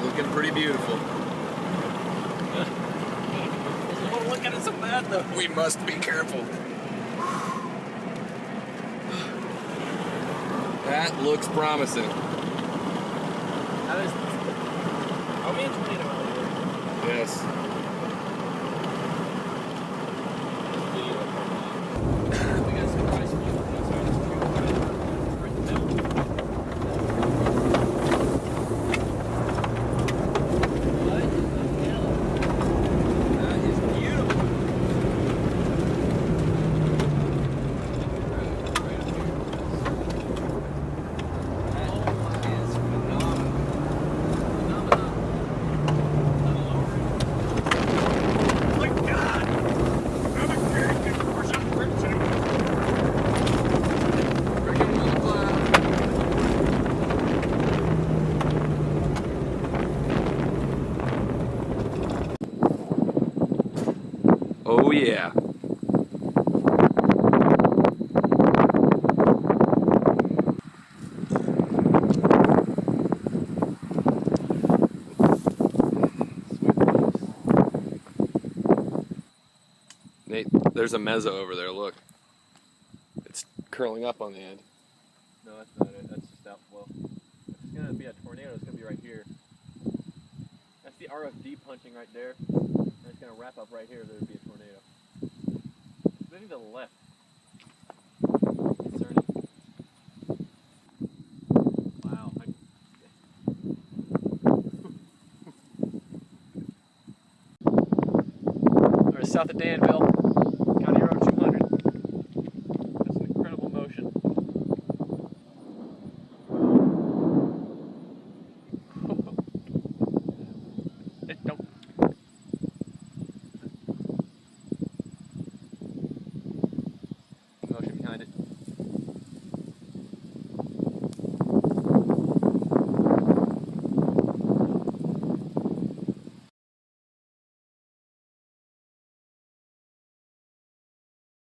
Looking pretty beautiful. Oh, look at it so bad though. We must be careful. That looks promising. Are we in tornado earlier? Yes. We got some rice field. Right in the middle. What in the hell? That is beautiful. That is phenomenal. My God! I'm a character for some person. Oh yeah. Nate, there's a mezzo over there, look. It's curling up on the end. No, that's not it. That's just outflow. If it's going to be a tornado, it's going to be right here. That's the RFD punching right there. And it's going to wrap up right here. There would be a tornado. It's moving to the left. Concerning. Wow. We're south of Danville.